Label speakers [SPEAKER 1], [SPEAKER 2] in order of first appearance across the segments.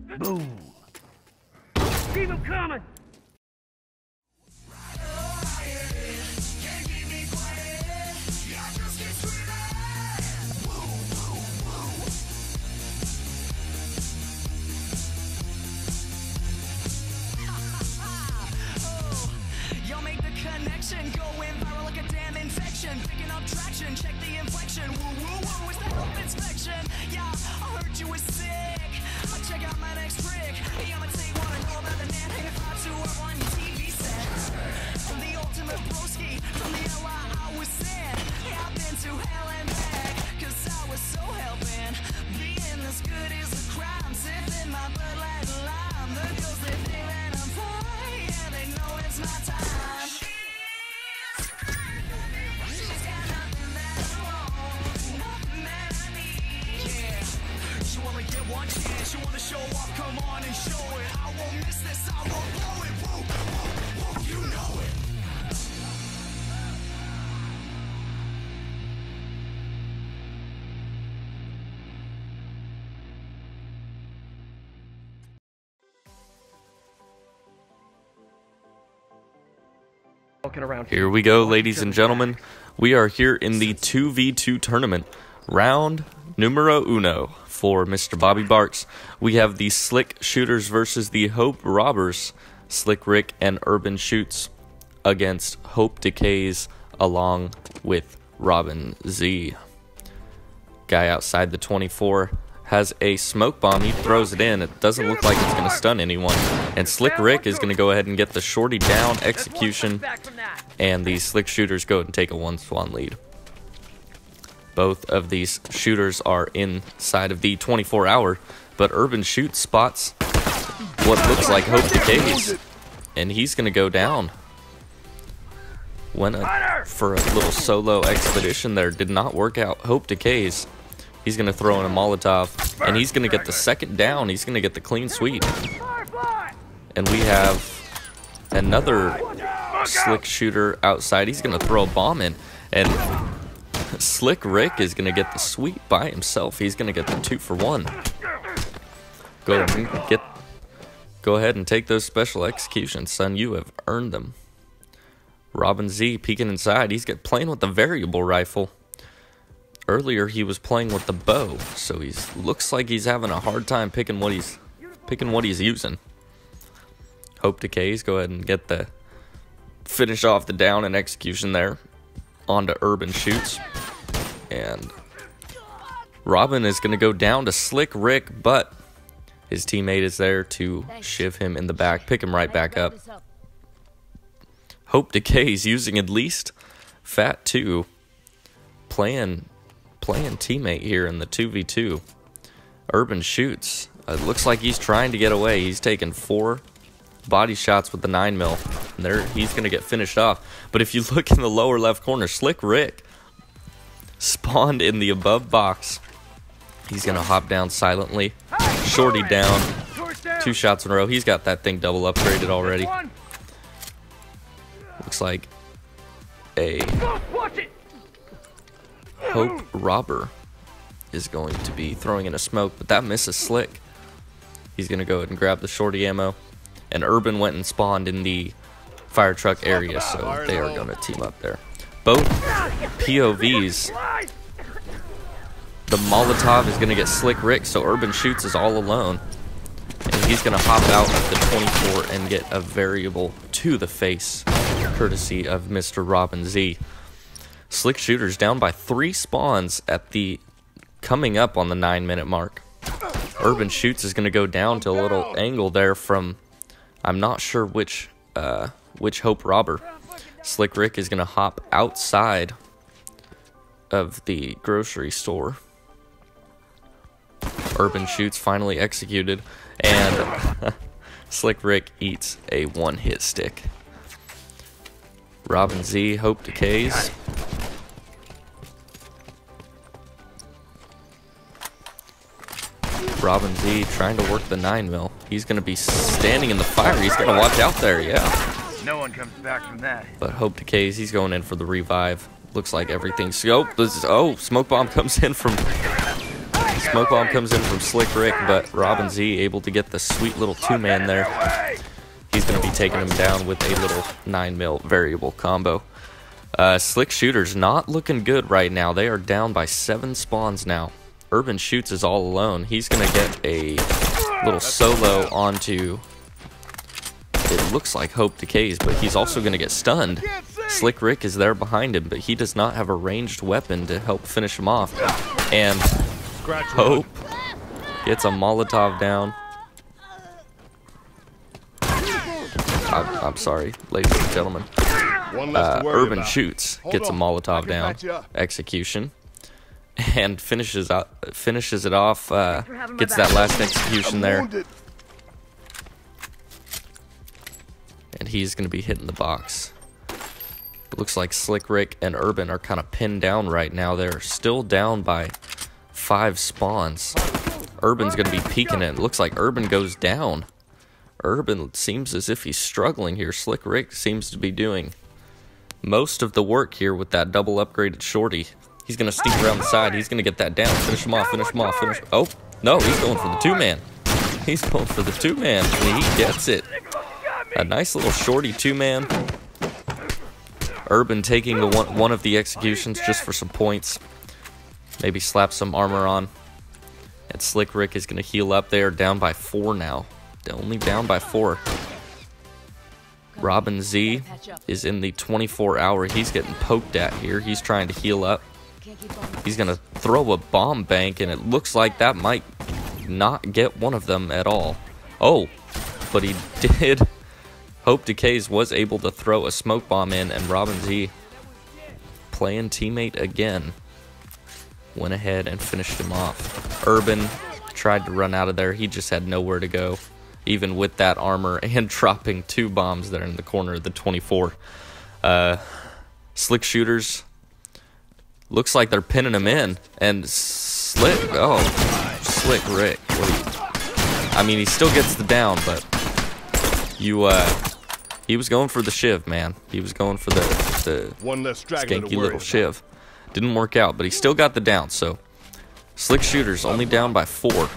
[SPEAKER 1] Boom. Keep him coming.
[SPEAKER 2] Going viral like a damn infection. Picking up traction, check the inflection. Woo woo woo, it's the hope inspection. Yeah, I heard you was sick. I'll check out my next trick. Hey, I'ma tell you what I know about the man hanging 5'2" up on your TV set. From the ultimate broski, from the LI I was sent. Yeah, I've been to hell and back, cause I was so hell-bent. Being this good is a crime. Sipping my Bud Light and lime. The girls, they think that I'm fine. Yeah, they know it's my time. One chance, you wanna show off, come on and show it. I won't miss this, I won't blow it. Woo, woo, woo, you know it.
[SPEAKER 3] Here we go, ladies and gentlemen. We are here in the 2v2 tournament, round numero uno. For Mr. Bobbybarks, we have the SlickShooters versus the HopeRobbers, Slick Rick and Urban Shoots, against Hope Decays along with Robin Z. Guy outside the 24 has a smoke bomb. He throws it in. It doesn't look like it's going to stun anyone. And Slick Rick is going to go ahead and get the shorty down execution. And the SlickShooters go ahead and take a 1-spawn lead. Both of these shooters are inside of the 24-hour, but Urban Shoots spots what looks like Hope Decays, and he's going to go down. Went for a little solo expedition there, did not work out. Hope Decays, he's going to throw in a Molotov, and he's going to get the second down. He's going to get the clean sweep. And we have another Slick Shooter outside. He's going to throw a bomb in, and Slick Rick is going to get the sweep by himself. He's going to get the 2-for-1. Go ahead and take those special executions, son. You have earned them. Robin Z peeking inside. He's playing with the variable rifle. Earlier he was playing with the bow, so looks like he's having a hard time picking what he's using. Hope Decays go ahead and get the finish off the down and execution there. Onto Urban Shoots, and Robin is going to go down to Slick Rick, but his teammate is there to shiv him in the back, pick him right back up. Hope Decays using at least Fat 2, playing teammate here in the 2v2. Urban Shoots, it looks like he's trying to get away. He's taken 4 body shots with the 9mm. And there, he's going to get finished off. But if you look in the lower left corner, Slick Rick spawned in the above box. He's going to hop down silently. Shorty down. 2 shots in a row. He's got that thing double upgraded already. Looks like a HopeRobber is going to be throwing in a smoke, but that misses Slick. He's going to go ahead and grab the shorty ammo. And Urban went and spawned in the fire truck area, so they are going to team up there. Both POVs. The Molotov is going to get Slick Rick, so Urban Shoots is all alone. And he's going to hop out of the 24 and get a variable to the face, courtesy of Mr. Robin Z. SlickShooters down by 3 spawns at the coming up on the 9-minute mark. Urban Shoots is going to go down to a little angle there from, I'm not sure which HopeRobber. Slick Rick is going to hop outside of the grocery store. Urban Shoots finally executed, and Slick Rick eats a 1-hit stick. Robin Z, Hope Decays. Robin Z trying to work the 9mm. He's going to be standing in the fire. He's going to watch out there, yeah.
[SPEAKER 1] No one comes back from that.
[SPEAKER 3] But Hope Decays, he's going in for the revive. Looks like everything's... Oh, smoke bomb comes in from Smoke bomb comes in from Slick Rick, but Robin Z able to get the sweet little 2-man there. He's going to be taking him down with a little 9mm variable combo. SlickShooters not looking good right now. They are down by 7 spawns now. Urban Shoots is all alone. He's going to get a little solo onto, it looks like Hope Decays, but he's also going to get stunned. Slick Rick is there behind him, but he does not have a ranged weapon to help finish him off. And Hope gets a Molotov down. I'm sorry, ladies and gentlemen. Urban Shoots gets a Molotov down. Execution. And finishes it off. Gets that last execution there. And he's going to be hitting the box. It looks like Slick Rick and Urban are kind of pinned down right now. They're still down by 5 spawns. Urban's going to be peeking it. It looks like Urban goes down. Urban seems as if he's struggling here. Slick Rick seems to be doing most of the work here with that double upgraded shorty. He's going to sneak around the side. He's going to get that down. Finish him off. Finish him off. Finish. Oh, no. He's going for the 2-man. He's going for the 2-man. And he gets it. A nice little shorty 2-man. Urban taking the one of the executions just for some points. Maybe slap some armor on. And Slick Rick is going to heal up there. Down by 4 now. Only down by 4. Robin Z is in the 24-hour. He's getting poked at here. He's trying to heal up. He's going to throw a bomb bank, and it looks like that might not get one of them at all. Oh, but he did. Hope Decays was able to throw a smoke bomb in, and Robin Z, playing teammate again, went ahead and finished him off. Urban tried to run out of there. He just had nowhere to go, even with that armor and dropping 2 bombs there in the corner of the 24. SlickShooters, looks like they're pinning him in. And Slick Rick. I mean, he still gets the down, but he was going for the shiv, man. He was going for the skanky little shiv. Didn't work out, but he still got the down. So SlickShooters only down by 4.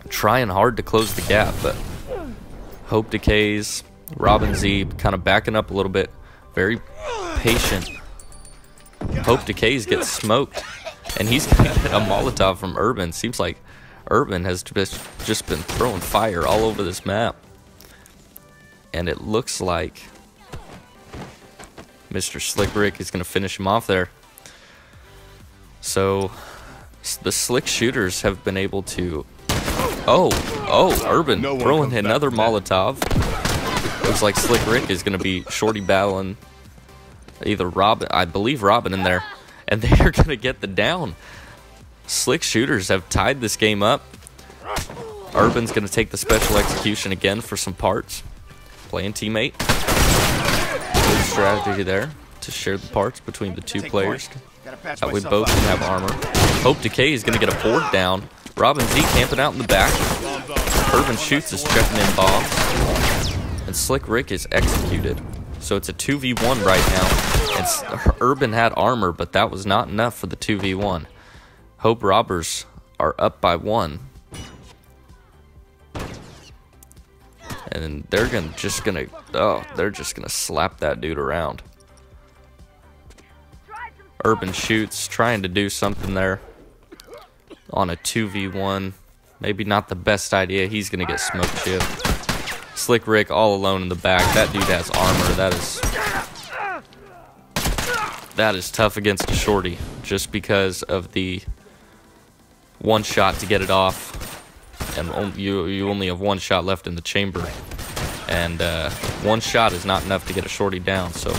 [SPEAKER 3] Trying hard to close the gap, but Hope Decays, Robin Z kind of backing up a little bit. Very patient. Hope Decays gets smoked, and he's going to get a Molotov from Urban. Seems like Urban has just been throwing fire all over this map. And it looks like Mr. Slick Rick is going to finish him off there. So the SlickShooters have been able to... Urban throwing another Molotov. Looks like Slick Rick is going to be shorty battling either Robin, I believe Robin in there. And they are going to get the down. SlickShooters have tied this game up. Urban's going to take the special execution again for some parts. Playing teammate. Good strategy there to share the parts between the 2 players. That way both can have armor. Hope Decay is going to get a board down. Robin Z camping out in the back. Urban Shoots is checking in bombs. And Slick Rick is executed. So it's a 2v1 right now. And Urban had armor, but that was not enough for the 2v1. HOPERQBBERS are up by 1. And they're just gonna slap that dude around. Urban Shoots trying to do something there on a 2v1. Maybe not the best idea. He's gonna get smoked shiv. Slick Rick all alone in the back. That dude has armor. That is tough against a shorty, just because of the 1 shot to get it off. And you only have 1 shot left in the chamber, and 1 shot is not enough to get a shorty down. So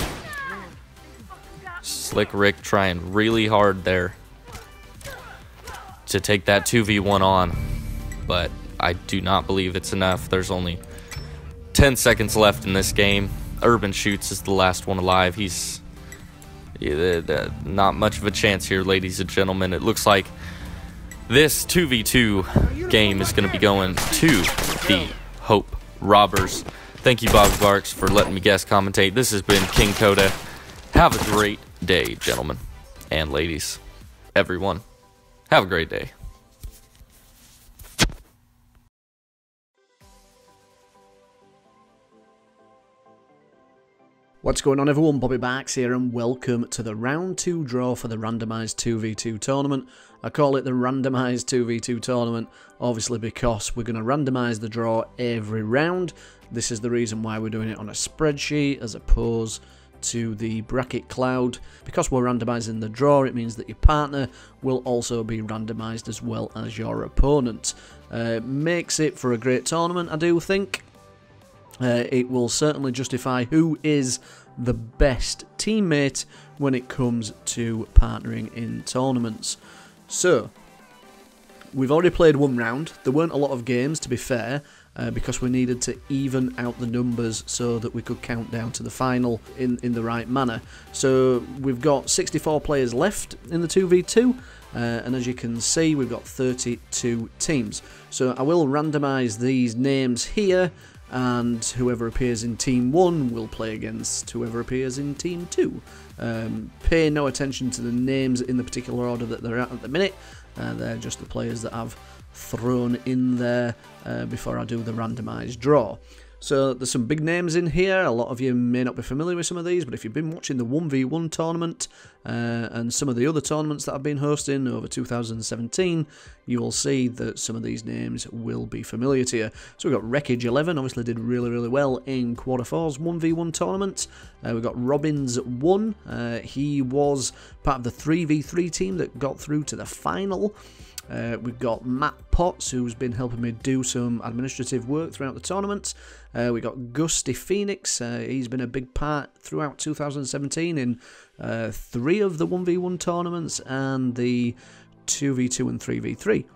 [SPEAKER 3] Slick Rick trying really hard there to take that 2v1 on, but I do not believe it's enough. There's only 10 seconds left in this game. Urban Shoots is the last one alive. He's not much of a chance here, ladies and gentlemen. It looks like this 2v2 game is going to be going to the HopeRobbers. Thank you, Bobbybarks, for letting me guest commentate. This has been KingKota. Have a great day, gentlemen and ladies. Everyone, have a great day.
[SPEAKER 4] What's going on, everyone? Bobbybarks here, and welcome to the round 2 draw for the randomised 2v2 tournament. I call it the randomised 2v2 tournament, obviously because we're going to randomise the draw every round. This is the reason why we're doing it on a spreadsheet as opposed to the bracket cloud. Because we're randomising the draw, it means that your partner will also be randomised as well as your opponent. Makes it for a great tournament, I do think. It will certainly justify who is the best teammate when it comes to partnering in tournaments. So, we've already played one round. There weren't a lot of games, to be fair, because we needed to even out the numbers so that we could count down to the final in the right manner. So, we've got 64 players left in the 2v2. And as you can see, we've got 32 teams. So I will randomise these names here, and whoever appears in Team 1 will play against whoever appears in Team 2. Pay no attention to the names in the particular order that they're at the minute. They're just the players that I've thrown in there before I do the randomised draw. So there's some big names in here. A lot of you may not be familiar with some of these, but if you've been watching the 1v1 tournament and some of the other tournaments that I've been hosting over 2017, you will see that some of these names will be familiar to you. So we've got Wreckage 11, obviously did really well in Q4's 1v1 tournament. We've got Robbins 1. He was part of the 3v3 team that got through to the final. We've got Matt Potts, who's been helping me do some administrative work throughout the tournament. We've got Gusty Phoenix. He's been a big part throughout 2017 in 3 of the 1v1 tournaments and the 2v2 and 3v3.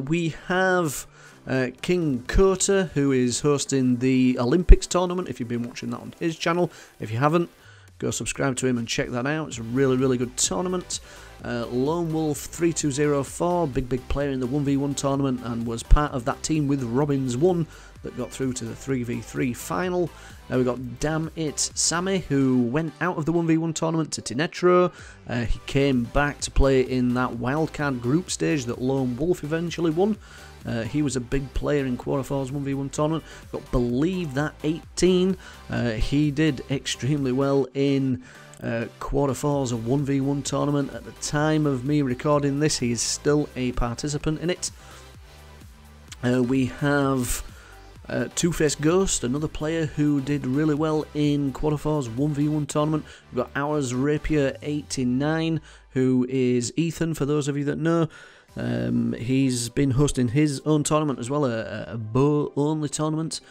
[SPEAKER 4] We have KingKota, who is hosting the Olympics tournament, if you've been watching that on his channel. If you haven't, go subscribe to him and check that out. It's a really good tournament. Lone Wolf 3204, big player in the 1v1 tournament and was part of that team with Robbins 1 that got through to the 3v3 final. We've got Damn It Sammy, who went out of the 1v1 tournament to Tinetro. He came back to play in that wildcard group stage that Lone Wolf eventually won. He was a big player in Q4's 1v1 tournament. Got Believe That 18. He did extremely well in Q4's 1v1 tournament. At the time of me recording this, he is still a participant in it. We have Two-Faced Ghost, another player who did really well in Q4's 1v1 tournament. We've got Ours Rapier 89, who is Ethan, for those of you that know. He's been hosting his own tournament as well, a bow-only tournament.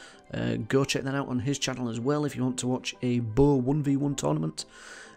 [SPEAKER 4] Go check that out on his channel as well if you want to watch a bow 1v1 tournament.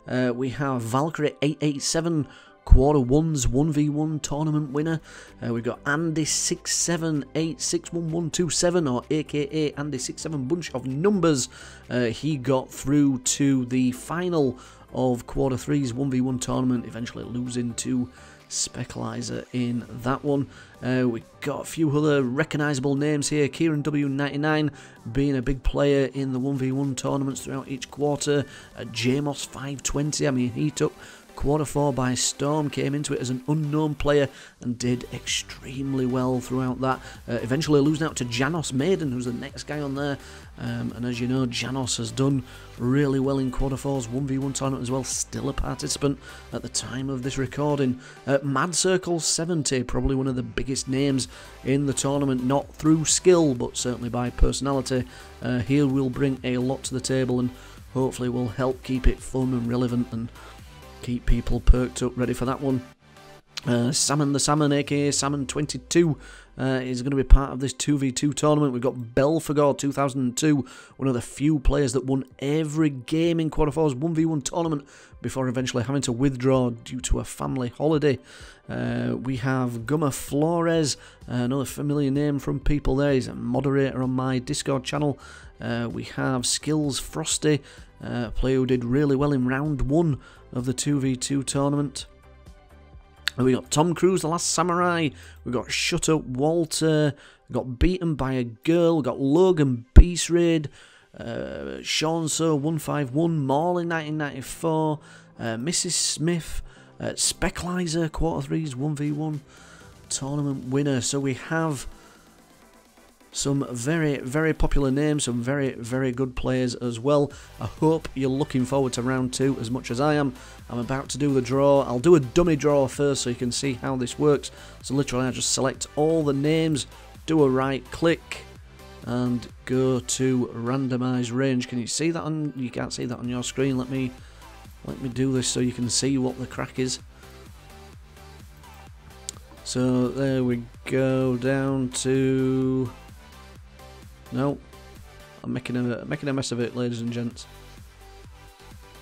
[SPEAKER 4] We have Valkyrie 887, Q1's 1v1 tournament winner. We've got Andy67861127, or aka Andy67 Bunch of Numbers. He got through to the final of Q3's 1v1 tournament, eventually losing to Specklizer in that one. We got a few other recognisable names here. Kieran W99 being a big player in the 1v1 tournaments throughout each quarter. Jamos 520, I mean, he took Q4 by storm, came into it as an unknown player and did extremely well throughout that. Eventually losing out to Janos Maiden, who's the next guy on there. And as you know, Janos has done really well in Q4's 1v1 tournament as well, still a participant at the time of this recording. Mad Circle 70, probably one of the biggest names in the tournament, not through skill, but certainly by personality. He will bring a lot to the table and hopefully will help keep it fun and relevant and keep people perked up ready for that one. Salmon the Salmon, aka Salmon22, is going to be part of this 2v2 tournament. We've got Belfagor 2002, one of the few players that won every game in Q4's 1v1 tournament before eventually having to withdraw due to a family holiday. We have Gummer Flores, another familiar name from people there. He's a moderator on my Discord channel. We have Skills Frosty, a player who did really well in round 1 of the 2v2 tournament. We got Tom Cruise, The Last Samurai. We got Shut Up Walter. We got Beaten by a Girl. We got Logan Beast Raid. Sean So 151. Morley 1994. Mrs. Smith. Specklizer Q3's 1v1 tournament winner. So we have Some very, very popular names, some very, very good players as well. I hope you're looking forward to round 2 as much as I am. I'm about to do the draw. I'll do a dummy draw first so you can see how this works. So literally I just select all the names, do a right click, and go to randomize range. Can you see that on? You can't see that on your screen. Let me do this so you can see what the crack is. So there we go, down to... No, I'm making a mess of it, ladies and gents.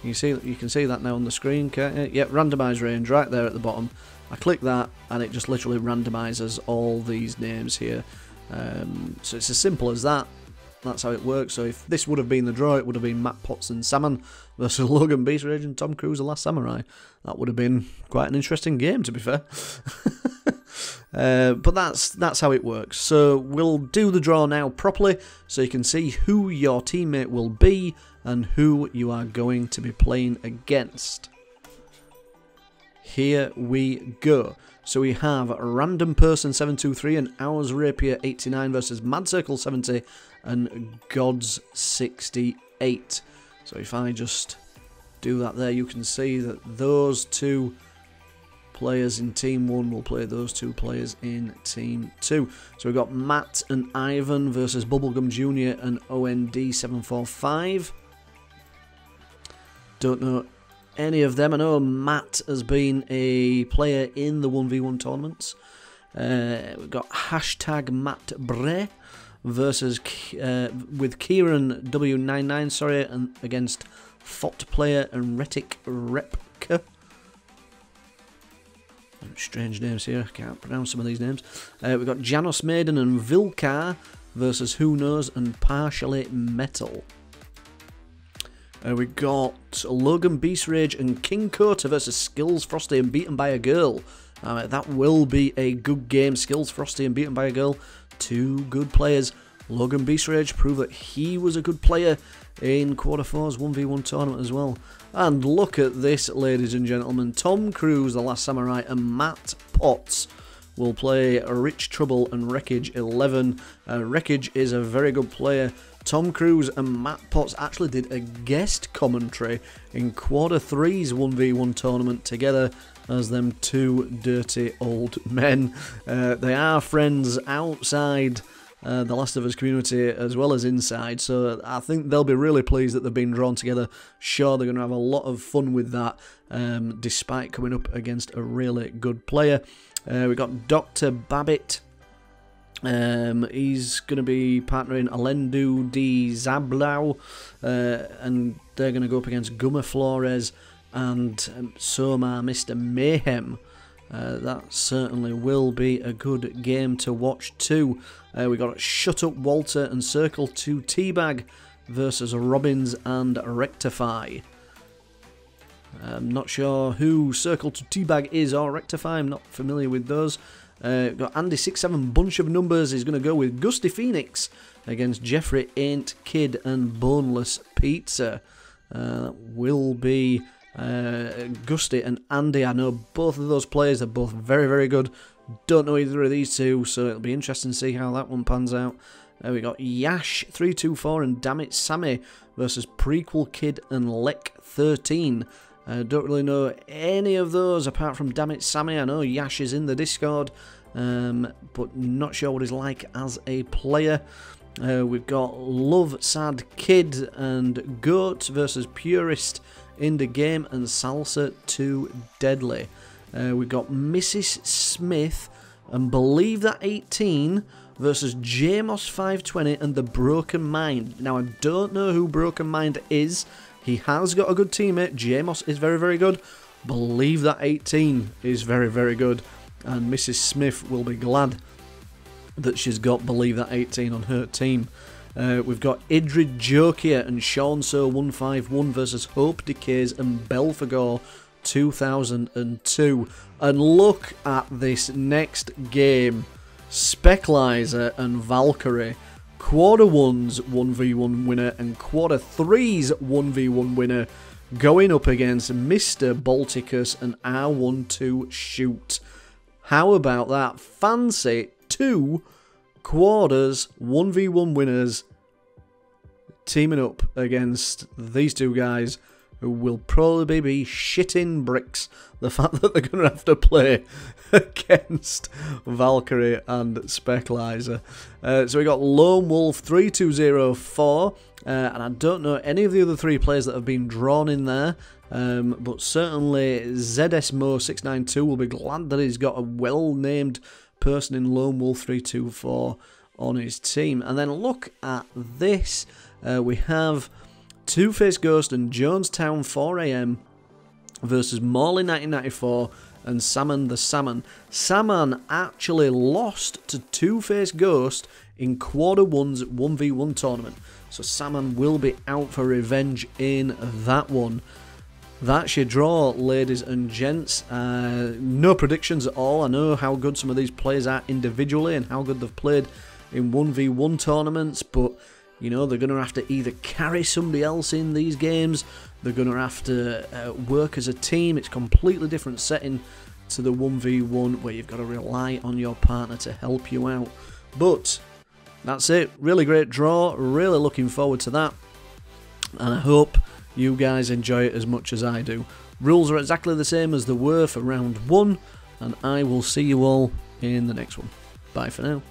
[SPEAKER 4] You can see that now on the screen, can't you? Yep, randomize range right there at the bottom. I click that and it just literally randomizes all these names here. So it's as simple as that. That's how it works. So if this would have been the draw, it would have been Matt Potts and Salmon versus Logan Beastridge and Tom Cruise, The Last Samurai. That would have been quite an interesting game, to be fair. But that's how it works. So we'll do the draw now properly so you can see who your teammate will be and who you are going to be playing against. Here we go. So we have Random Person 723 and Ours Rapier 89 versus Mad Circle 70 and Gods 68. So if I just do that there, you can see that those two players in Team 1 will play those two players in Team 2. So we've got Matt and Ivan versus Bubblegum Jr. and OND745. Don't know any of them. I know Matt has been a player in the 1v1 tournaments. We've got hashtag Matt Bray versus with Kieran W99, sorry, and against Thought Player and Retic Repka. Strange names here, I can't pronounce some of these names. We've got Janos Maiden and Vilkar versus Who Knows and Partially Metal. We got Logan Beastrage and KingKota versus Skills Frosty and Beaten by a Girl. That will be a good game. Skills Frosty and Beaten by a Girl, two good players. Logan Beastrage proved that he was a good player in Q4's 1v1 tournament as well. And look at this, ladies and gentlemen. Tom Cruise, The Last Samurai, and Matt Potts will play Rich Trouble and Wreckage 11. Wreckage is a very good player. Tom Cruise and Matt Potts actually did a guest commentary in Q3's 1v1 tournament together as them two dirty old men. They are friends outside the Last of Us community as well as inside, so I think they'll be really pleased that they've been drawn together. Sure, they're going to have a lot of fun with that, despite coming up against a really good player. We've got Dr. Babbitt. He's going to be partnering Alendu Di Zablau, and they're going to go up against Guma Flores and Soma Mr. Mayhem. That certainly will be a good game to watch too. We got Shut Up Walter and Circle 2 Teabag versus Robbins and Rectify. I'm not sure who Circle 2 Teabag is or Rectify, I'm not familiar with those. Got Andy67 Bunch of Numbers is going to go with Gusty Phoenix against Jeffrey Ain't Kid and Boneless Pizza. Will be Gusty and Andy. I know both of those players are both very, very good. Don't know either of these two, so it'll be interesting to see how that one pans out. We got Yash324 and Dammit Sammy versus Prequel Kid and Lek13. Don't really know any of those apart from Dammit Sammy. I know Yash is in the Discord, but not sure what he's like as a player. We've got Love Sad Kid and Goat versus Purist in the game and Salsa 2 Deadly. We've got Mrs. Smith and Believe That 18 versus Jamos 520 and The Broken Mind. Now, I don't know who Broken Mind is. He has got a good teammate. Jamos is very, very good. Believe That 18 is very, very good. And Mrs. Smith will be glad that she's got Believe That 18 on her team. We've got Idrid Jokia and Sean So 151 versus Hope Decays and Belfagor 2002. And look at this next game. Specklizer and Valkyrie. Q1's 1v1 winner and Q3's 1v1 winner going up against Mr. Balticus and R12 Shoot. How about that? Fancy two Quarters 1v1 winners teaming up against these two guys who will probably be shitting bricks. The fact that they're going to have to play against Valkyrie and Speclizer. So we got Lone Wolf 3204, and I don't know any of the other three players that have been drawn in there, but certainly ZSMO692 will be glad that he's got a well-named person in Lone Wolf 324 on his team. And then look at this. We have Two-Face Ghost and Jonestown 4am versus Morley 1994 and Salmon the Salmon. Salmon actually lost to Two-Face Ghost in Quarter 1's 1v1 tournament. So Salmon will be out for revenge in that one. That's your draw, ladies and gents. No predictions at all. I know how good some of these players are individually and how good they've played in 1v1 tournaments, but you know, they're going to have to either carry somebody else in these games, they're going to have to work as a team. It's a completely different setting to the 1v1 where you've got to rely on your partner to help you out. But that's it. Really great draw. Really looking forward to that. And I hope you guys enjoy it as much as I do. Rules are exactly the same as they were for round 1, and I will see you all in the next one. Bye for now.